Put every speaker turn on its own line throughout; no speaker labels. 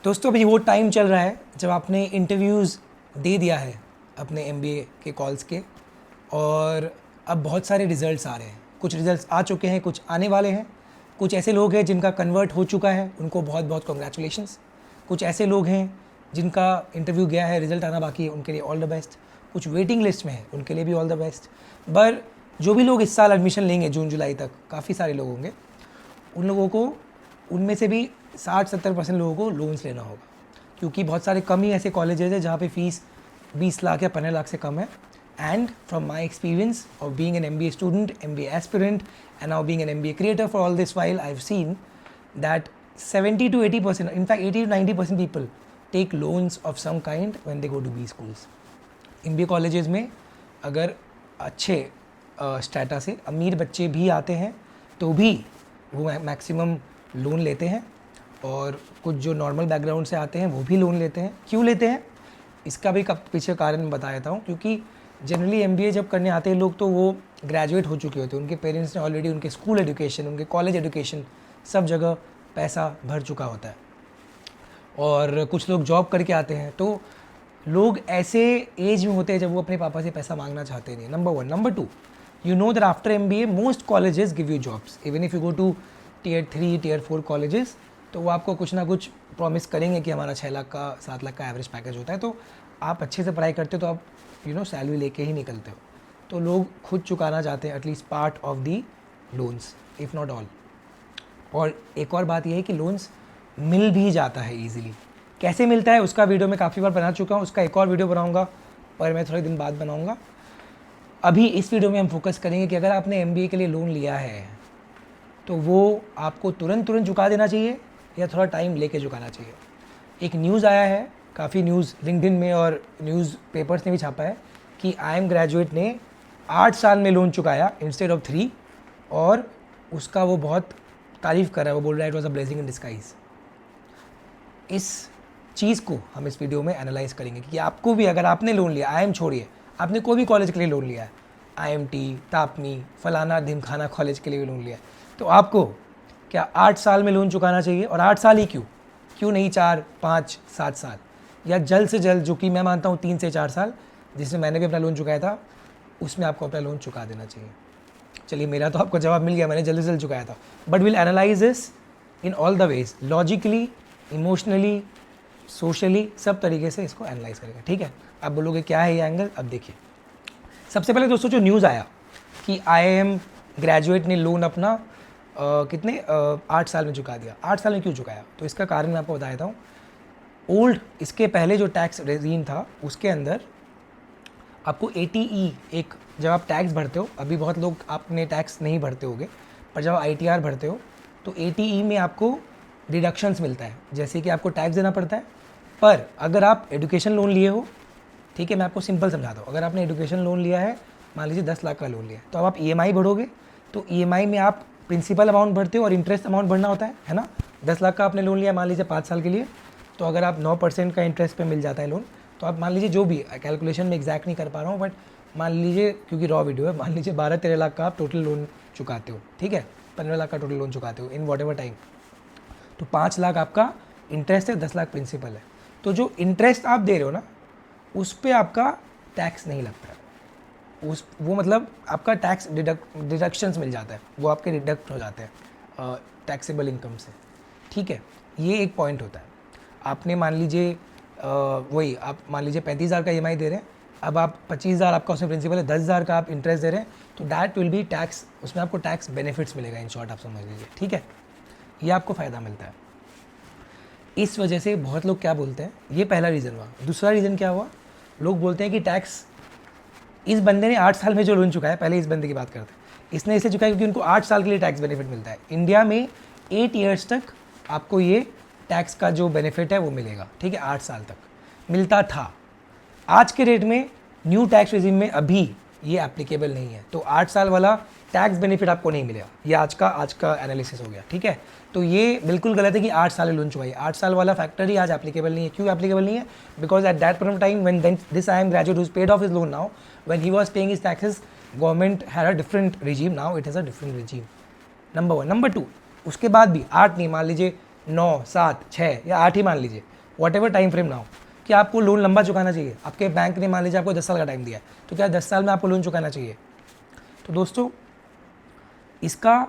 दोस्तों अभी वो टाइम चल रहा है जब आपने इंटरव्यूज़ दे दिया है अपने एमबीए के कॉल्स के, और अब बहुत सारे रिज़ल्ट्स आ रहे हैं। कुछ रिज़ल्ट्स आ चुके हैं, कुछ आने वाले हैं। कुछ ऐसे लोग हैं जिनका कन्वर्ट हो चुका है, उनको बहुत बहुत कॉन्ग्रेचुलेशंस। कुछ ऐसे लोग हैं जिनका इंटरव्यू गया है, रिज़ल्ट आना बाकी है, उनके लिए ऑल द बेस्ट। कुछ वेटिंग लिस्ट में है, उनके लिए भी ऑल द बेस्ट। पर जो भी लोग इस साल एडमिशन लेंगे जून जुलाई तक, काफ़ी सारे लोग होंगे, उन लोगों को, उनमें से भी 60-70% लोगों को लोन्स लेना होगा, क्योंकि बहुत सारे कम ही ऐसे कॉलेजेस हैं जहाँ पे फ़ीस 20 लाख या 15 लाख से कम है। And from my experience of being an MBA student, MBA aspirant and now being an MBA creator for all this while, I have seen that 70 to 80%, in fact 80 to 90% people take loans of some kind when they go to B schools. MBA colleges में अगर अच्छे strata से अमीर बच्चे भी आते हैं तो भी वो मैक्सिमम लोन लेते हैं, और कुछ जो नॉर्मल बैकग्राउंड से आते हैं वो भी लोन लेते हैं। क्यों लेते हैं इसका भी पीछे कारण बता देता हूँ। क्योंकि जनरली MBA जब करने आते हैं लोग तो वो ग्रेजुएट हो चुके होते हैं, उनके पेरेंट्स ने ऑलरेडी उनके स्कूल एजुकेशन, उनके कॉलेज एजुकेशन, सब जगह पैसा भर चुका होता है। और कुछ लोग जॉब करके आते हैं, तो लोग ऐसे एज में होते हैं जब वो अपने पापा से पैसा मांगना चाहते नहीं। Number 1। Number 2, you know that after MBA most colleges give you jobs, even if you go to tier 3 tier 4 colleges, तो वो आपको कुछ ना कुछ प्रॉमिस करेंगे कि हमारा 6 लाख का 7 लाख का एवरेज पैकेज होता है। तो आप अच्छे से पढ़ाई करते हो तो आप सैलरी लेके ही निकलते हो। तो लोग खुद चुकाना चाहते हैं at least part of the loans, if not all. और एक और बात यह है कि लोन्स मिल भी जाता है ईजिली। कैसे मिलता है उसका वीडियो मैं काफ़ी बार बना चुका हूँ, उसका एक और वीडियो बनाऊँगा, पर मैं थोड़े दिन बाद बनाऊँगा। अभी इस वीडियो में हम फोकस करेंगे कि अगर आपने MBA के लिए लोन लिया है तो वो आपको तुरंत चुका देना चाहिए या थोड़ा टाइम लेके चुकाना चाहिए। एक न्यूज़ आया है, काफ़ी न्यूज़ लिंक्डइन में और न्यूज़ पेपर्स ने भी छापा है कि IIM ग्रेजुएट ने 8 साल में लोन चुकाया इंस्टेड ऑफ 3, और उसका वो बहुत तारीफ़ कर रहा है। वो बोल रहा है it was a blessing in disguise. इस चीज़ को हम इस वीडियो में एनालाइज करेंगे कि आपको भी, अगर आपने लोन लिया, IIM छोड़िए, आपने कोई भी कॉलेज के लिए लोन लिया है, IMT, तापनी, फलाना ढिमखाना कॉलेज के लिए भी लोन लिया है, तो आपको क्या 8 साल में लोन चुकाना चाहिए? और 8 साल ही क्यों नहीं 4, 5, 7 साल, या जल्द से जल्द, जो कि मैं मानता हूँ 3 से 4 साल, जिसमें मैंने भी अपना लोन चुकाया था, उसमें आपको अपना लोन चुका देना चाहिए। चलिए, मेरा तो आपको जवाब मिल गया, मैंने जल्दी से जल्द चुकाया था। But will analyse this in all the ways, logically, emotionally, socially, सब तरीके से इसको एनालाइज करेंगे। ठीक है, आप बोलोगे क्या है ये एंगल? अब देखिए, सबसे पहले दोस्तों जो न्यूज़ आया कि IIM ग्रेजुएट ने लोन अपना 8 साल में चुका दिया। 8 साल में क्यों चुकाया? तो इसका कारण मैं आपको बता देता हूँ। इसके पहले जो टैक्स रेजीम था उसके अंदर आपको ATE, एक, जब आप टैक्स भरते हो, अभी बहुत लोग आपने टैक्स नहीं भरते होगे, पर जब आप ITR भरते हो तो ATE में आपको डिडक्शंस मिलता है, जैसे कि आपको टैक्स देना पड़ता है। पर अगर आप एजुकेशन लोन लिए हो, ठीक है, मैं आपको सिंपल समझाता हूँ, अगर आपने एजुकेशन लोन लिया है, मान लीजिए 10 लाख का लोन लिया है, तो अब आप EMI भरोगे, तो EMI में आप प्रिंसिपल अमाउंट भरते हो और इंटरेस्ट अमाउंट भरना होता है ना। 10 लाख का आपने लोन लिया मान लीजिए 5 साल के लिए, तो अगर आप 9% का इंटरेस्ट पे मिल जाता है लोन, तो आप मान लीजिए, जो भी कैलकुलेशन में एग्जैक्ट नहीं कर पा रहा हूँ, बट मान लीजिए, क्योंकि रॉ वीडियो है, मान लीजिए 12-13 लाख का आप टोटल लोन चुकाते हो, ठीक है, 15 लाख का टोटल लोन चुकाते हो इन वॉट एवर टाइम, तो 5 लाख आपका इंटरेस्ट है, 10 लाख प्रिंसिपल है। तो जो इंटरेस्ट आप दे रहे हो ना, उस पर आपका टैक्स नहीं लगता है, वो मतलब आपका टैक्स डिडक्शंस मिल जाता है, वो आपके डिडक्ट हो जाते हैं टैक्सेबल इनकम से। ठीक है, ये एक पॉइंट होता है। आपने मान लीजिए वही, आप मान लीजिए 35,000 का EMI दे रहे हैं, अब आप 25,000 आपका उसमें प्रिंसिपल है, 10,000 का आप इंटरेस्ट दे रहे हैं, तो दैट विल बी टैक्स, उसमें आपको टैक्स बेनिफिट्स मिलेगा, इन शॉर्ट आप समझ लीजिए। ठीक है, ये आपको फ़ायदा मिलता है। इस वजह से बहुत लोग क्या बोलते हैं, ये पहला रीज़न हुआ। दूसरा रीज़न क्या हुआ, लोग बोलते हैं कि टैक्स, इस बंदे ने 8 साल में जो लोन चुकाया, पहले इस बंदे की बात करते हैं, इसने इसे चुकाया क्योंकि उनको 8 साल के लिए टैक्स बेनिफिट मिलता है। इंडिया में 8 ईयर्स तक आपको ये टैक्स का जो बेनिफिट है वो मिलेगा। ठीक है, 8 साल तक मिलता था। आज के रेट में न्यू टैक्स रेजिम में अभी ये एप्लीकेबल नहीं है, तो 8 साल वाला टैक्स बेनिफिट आपको नहीं मिलेगा। ये आज का एनालिसिस हो गया। ठीक है, तो ये बिल्कुल गलत है कि 8 साल लोन चुकाइए। 8 साल वाला फैक्टर ही आज एप्लीकेबल नहीं है। क्यों एप्लीकेबल नहीं है? Because at that point of time when this IIM graduate who's paid off his loan, now when he was paying his taxes, government had a different regime, now it is a different regime. Number 1। Number 2, उसके बाद भी 8 नहीं, मान लीजिए 9, 7, 6 या 8 ही मान लीजिए, what ever time frame ना हो, कि आपको लोन लंबा चुकाना चाहिए। आपके बैंक ने मान लीजिए आपको 10 साल का टाइम दिया है, तो क्या 10 साल में आपको लोन चुकाना चाहिए? तो दोस्तों इसका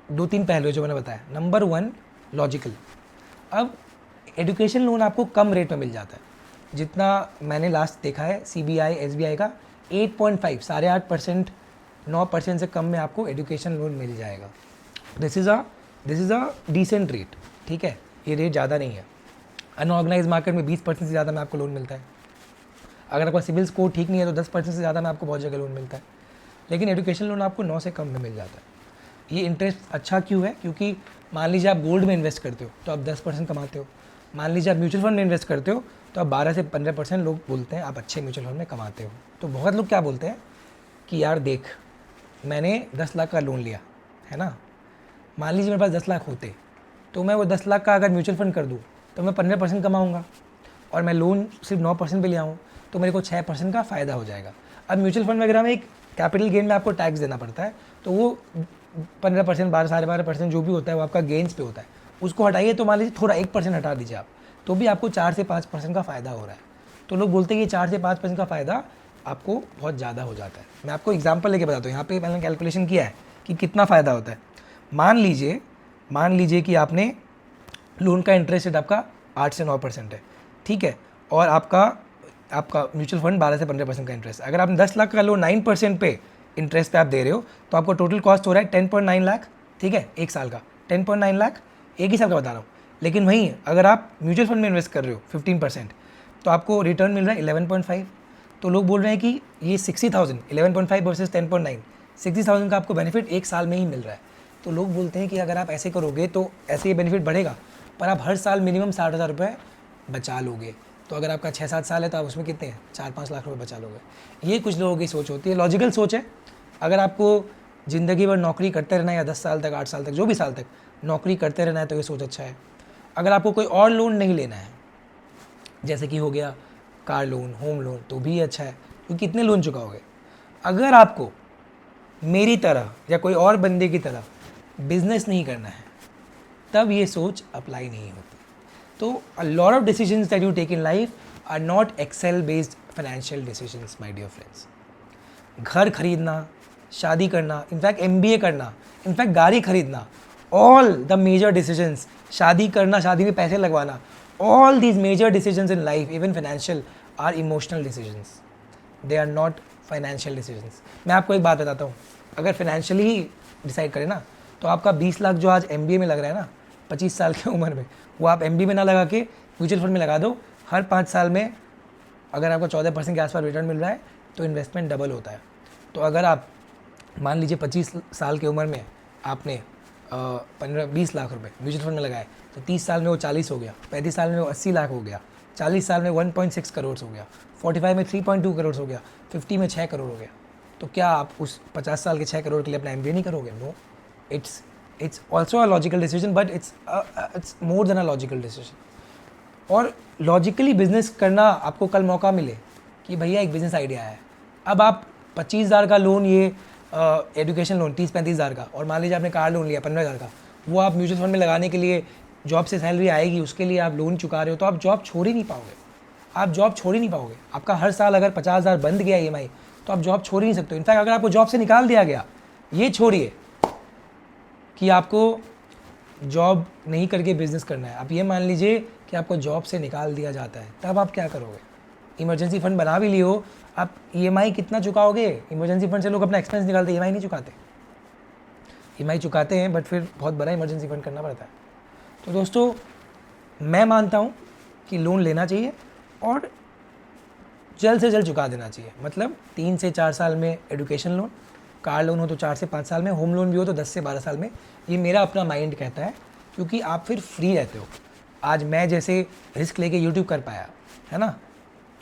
2-3 पहलू है जो मैंने बताया। Number 1 logical. अब एजुकेशन लोन आपको कम रेट में मिल जाता है, जितना मैंने लास्ट देखा है CBI SBI का 8.5 8.5% 9% से कम में आपको एजुकेशन लोन मिल जाएगा। This is a decent rate, ठीक है, ये रेट ज़्यादा नहीं है। अनऑर्गेनाइज मार्केट में 20% से ज़्यादा में आपको लोन मिलता है। अगर आपका सिविल स्कोर ठीक नहीं है तो 10% से ज़्यादा में आपको बहुत जगह लोन मिलता है, लेकिन एजुकेशन लोन आपको 9 से कम में मिल जाता है। ये इंटरेस्ट अच्छा क्यों है? क्योंकि मान लीजिए आप गोल्ड में इन्वेस्ट करते हो तो आप 10% कमाते हो, मान लीजिए आप म्यूचुअल फंड में इन्वेस्ट करते हो तो आप 12 से 15% लोग बोलते हैं आप अच्छे म्यूचुअल फंड में कमाते हो। तो बहुत लोग क्या बोलते हैं कि यार देख, मैंने 10 लाख का लोन लिया है ना, मान लीजिए मेरे पास 10 लाख होते तो मैं वो 10 लाख का अगर म्यूचुअल फंड कर दूँ तो मैं 15% कमाऊँगा, और मैं लोन सिर्फ 9% पे ले आऊँ तो मेरे को 6% का फ़ायदा हो जाएगा। अब म्यूचुअल फंड वगैरह में एक कैपिटल गेन में आपको टैक्स देना पड़ता है, तो वो 15% 12-12.5% जो भी होता है वो आपका गेन्स पे होता है, उसको हटाइए तो मान लीजिए थोड़ा 1% हटा दीजिए आप, तो भी आपको 4 से 5% का फ़ायदा हो रहा है। तो लोग बोलते हैं कि 4 से 5% का फ़ायदा आपको बहुत ज़्यादा हो जाता है। मैं आपको एग्जाम्पल लेके बताता हूँ, यहाँ पे मैंने कैलकुलेशन किया है कि कितना फ़ायदा होता है। मान लीजिए कि आपने लोन का इंटरेस्ट रेट आपका 8 से 9% है, ठीक है, और आपका म्यूचुअल फंड 12 से 15% का इंटरेस्ट। अगर आप 10 लाख का लोन 9% पे इंटरेस्ट पे आप दे रहे हो तो आपको टोटल कॉस्ट हो रहा है 10.9 लाख, ठीक है, एक साल का 10.9 लाख, एक ही साल का बता रहा हूँ। लेकिन वहीं अगर आप म्यूचुअल फंड में इन्वेस्ट कर रहे हो 15% तो आपको रिटर्न मिल रहा है 11.5। तो लोग बोल रहे हैं कि ये 60,000, 11.5 वर्सेस 10.9, 60,000 का आपको बेनिफिट एक साल में ही मिल रहा है। तो लोग बोलते हैं कि अगर आप ऐसे करोगे तो ऐसे ये बेनिफिट बढ़ेगा, पर आप हर साल मिनिमम 60,000 रुपये बचा लोगे। तो अगर आपका 6-7 साल है तो आप उसमें कितने 4-5 लाख रुपए बचा लोगे। ये कुछ लोगों की सोच होती है, लॉजिकल सोच है। अगर आपको ज़िंदगी भर नौकरी करते रहना है या 10 साल तक 8 साल तक जो भी साल तक नौकरी करते रहना है तो ये सोच अच्छा है। अगर आपको कोई और लोन नहीं लेना है, जैसे कि हो गया कार लोन, होम लोन, तो भी अच्छा है, क्योंकि कितने लोन चुकाओगे। अगर आपको मेरी तरह या कोई और बंदे की तरह बिजनेस नहीं करना है तब ये सोच अप्लाई नहीं होती। तो a lot of decisions that you take in life are not Excel based financial decisions, my dear friends. घर खरीदना, शादी करना, इनफैक्ट MBA करना, इनफैक्ट गाड़ी खरीदना, all the major decisions, शादी करना, शादी में पैसे लगवाना, all these major decisions in life, even financial, are emotional decisions. They are not financial decisions. मैं आपको एक बात बताता हूँ, अगर फाइनेंशियली ही डिसाइड करें ना तो आपका 20 लाख जो आज MBA में लग रहा है ना 25 साल की उम्र में, वो आप MBA में ना लगा के म्यूचुअल फंड में लगा दो। हर 5 साल में अगर आपको 14% के आसपास रिटर्न मिल रहा है तो इन्वेस्टमेंट डबल होता है। तो अगर आप मान लीजिए 25 साल की उम्र में आपने 15-20 लाख रुपए म्यूचुअल फंड में लगाए तो 30 साल में वो 40 हो गया, 35 साल में वो 80 लाख हो गया, 40 साल में 1.6 करोड़ हो गया, 45 में 3.2 करोड़ हो गया, 50 में 6 करोड़ हो गया। तो क्या आप उस 50 साल के 6 करोड़ के लिए अपना MBA नहीं करोगे? No, it's also a logical decision, but it's more than a logical decision. और लॉजिकली बिजनेस करना आपको कल मौका मिले कि भैया एक बिजनेस आइडिया है, अब आप 25,000 का लोन, ये एजुकेशन लोन 30-35,000 का, और मान लीजिए आपने कार लोन लिया 15,000 का, वो आप म्यूचुअल फंड में लगाने के लिए जॉब से सैलरी आएगी उसके लिए आप लोन चुका रहे हो, तो आप जॉब छोड़ ही नहीं पाओगे। आप जॉब छोड़ ही नहीं पाओगे। आपका हर साल अगर 50,000 बंद गया EMI तो आप जॉब छोड़ ही नहीं सकते। इनफैक्ट अगर आपको जॉब से निकाल दिया गया, ये छोड़िए कि आपको जॉब नहीं करके बिजनेस करना है, आप ये मान लीजिए कि आपको जॉब से निकाल दिया जाता है, तब आप क्या करोगे? इमरजेंसी फंड बना भी लियो, आप EMI कितना चुकाओगे? इमरजेंसी फंड से लोग अपना एक्सपेंस निकालते, EMI नहीं चुकाते। EMI चुकाते हैं बट फिर बहुत बड़ा इमरजेंसी फंड करना पड़ता है। तो दोस्तों मैं मानता हूँ कि लोन लेना चाहिए और जल्द से जल्द चुका देना चाहिए। मतलब 3 से 4 साल में एजुकेशन लोन, कार लोन हो तो 4 से 5 साल में, होम लोन भी हो तो 10 से 12 साल में। ये मेरा अपना माइंड कहता है, क्योंकि आप फिर फ्री रहते हो। आज मैं जैसे रिस्क लेके यूट्यूब कर पाया है ना,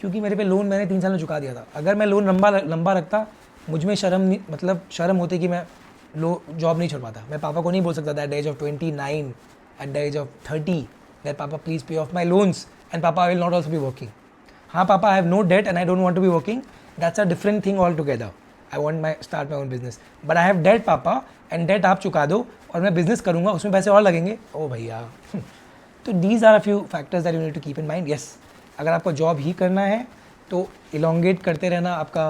क्योंकि मेरे पे लोन मैंने 3 साल में चुका दिया था। अगर मैं लोन लंबा रखता, मुझ में शर्म होती कि मैं जॉब नहीं छोड़ पाता। मैं पापा को नहीं बोल सकता था at the age of 29, at the age of 30 that papa please pay off my loans and papa I will not also be working. हाँ papa, I have no debt and I don't want to be working, that's a different thing all together. I want start my own business, but I have debt papa, and debt आप चुका दो और मैं business करूँगा, उसमें पैसे और लगेंगे। ओ भैया तो these are a few factors that you need to keep in mind. Yes, अगर आपको जॉब ही करना है तो इलोंगेट करते रहना आपका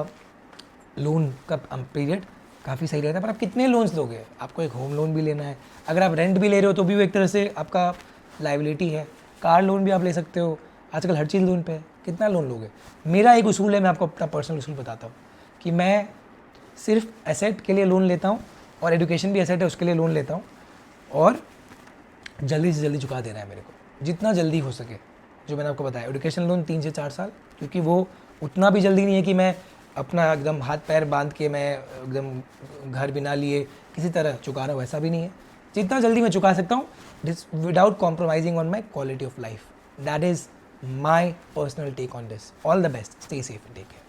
लोन का पीरियड काफ़ी सही रहता है. पर आप कितने लोन्स लोगे? आपको एक होम लोन भी लेना है, अगर आप रेंट भी ले रहे हो तो भी वो एक तरह से आपका लाइबिलिटी है. कार लोन भी आप ले सकते हो, आजकल हर चीज़ लोन पे है. कितना लोन लोगे? मेरा एक उसूल है, मैं आपको अपना पर्सनल उसूल बताता हूँ कि मैं सिर्फ एसेट के लिए लोन लेता हूँ और एजुकेशन भी एसेट है उसके लिए लोन लेता हूँ, और जल्दी से जल्दी चुका देना है मेरे को, जितना जल्दी हो सके. जो मैंने आपको बताया एजुकेशन लोन 3 से 4 साल, क्योंकि वो उतना भी जल्दी नहीं है कि मैं अपना एकदम हाथ पैर बांध के मैं एकदम घर बिना लिए किसी तरह चुका रहा हूँ, ऐसा भी नहीं है. जितना जल्दी मैं चुका सकता हूँ without compromising on my quality of life. That is my personal take on this. All the best, stay safe and take care.